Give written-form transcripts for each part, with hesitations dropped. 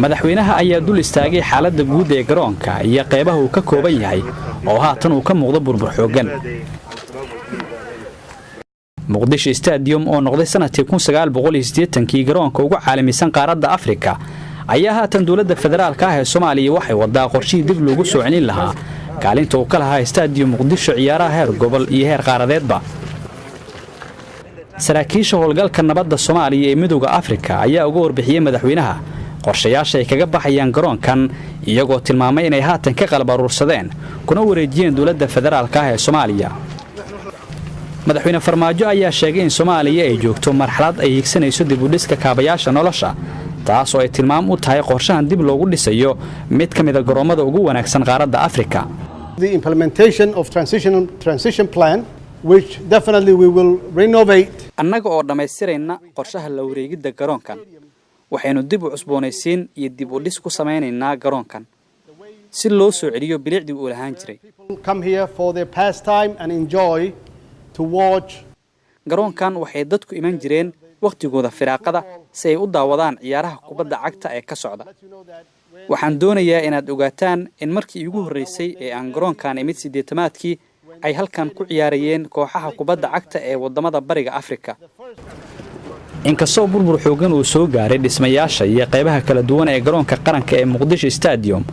madaxweynaha ayaa dul istaagay xaaladda guud ee garoonka iyo qaybaha uu ka kooban yahay oo haatan uu ka muuqdo burbur xooggan. muqdisho stadium oo noqday sanadkii 1980kii garoonka ugu caalamisan qaaradda Afrika ayaa haatan dawladda federaalka ah ee Soomaaliya waxay wadaa qorshihii dib loogu soo celin lahaa kaalinta uu ka lahaa stadium muqdisho ciyaaraha heer gobol iyo heer qaaradeedba. saraakiisha howlgalka nabadda Soomaaliya ee midowga Afrika ayaa uga warbixiyay madaxweynaha qorshayaasha ay kaga baxayaan garoonkan iyagoo tilmaamay inay haatan ka qalab urursadeen kuna wareejiyeen dawladda federaalka ah ee Soomaaliya. madaxweyne Farmaajo ayaa sheegay in Soomaaliya ay joogto marxalad ay higsanayso dib u dhiska kaabayaasha nolosha taas oo ay tilmaam u tahay qorshahan dib loogu dhisayo mid ka mid ah garoomada ugu wanaagsan qaaradda Afrika. The implementation of transition plan which definitely we will renovate. annaga oo dhamaystirayna qorshaha la wareegidda garoonkan waxaynu dib u cusboonaysiin iyo dib u dhis ku sameynaynaa garoonkan si loo soo celiyo bilicdii uu lahaan jiray. Come here for their pastime and enjoy to watch. garoonkan waxay dadku iman jireen waqtigooda firaaqada si ay u daawadaan ciyaaraha kubadda cagta ee ka socda. waxaan doonayaa inaad ogaataan in markii ugu horeysay ee aan garoonkan imid 80maadkii ay halkan ku ciyaarayeen kooxaha kubadda cagta ee wadamada bariga Afrika. inkastoo burbur xooggan uu soo gaaray dhismayaasha iyo qaybaha kala duwan ee garoonka qaranka ee Muqdisho Stadium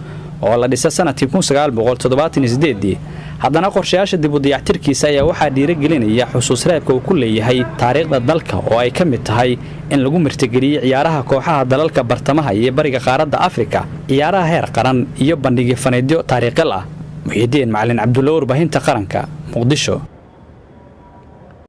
oo la dhisay sanadkii 1978 haddana qorshayaasha dib u dayactirkiisa ayaa waxaa dhiirigelinaya xusuus reebka uu ku leeyahay taariikhda dalka oo ay ka mid tahay in lagu martigeliyo ciyaaraha kooxaha dalalka bartamaha iyo bariga qaaradda Afrika ciyaaraha heer qaran iyo bandhig faneedyo taariikhi ah. Muhiidiin Macalin Cabdulla warbaahinta qaranka Muqdisho.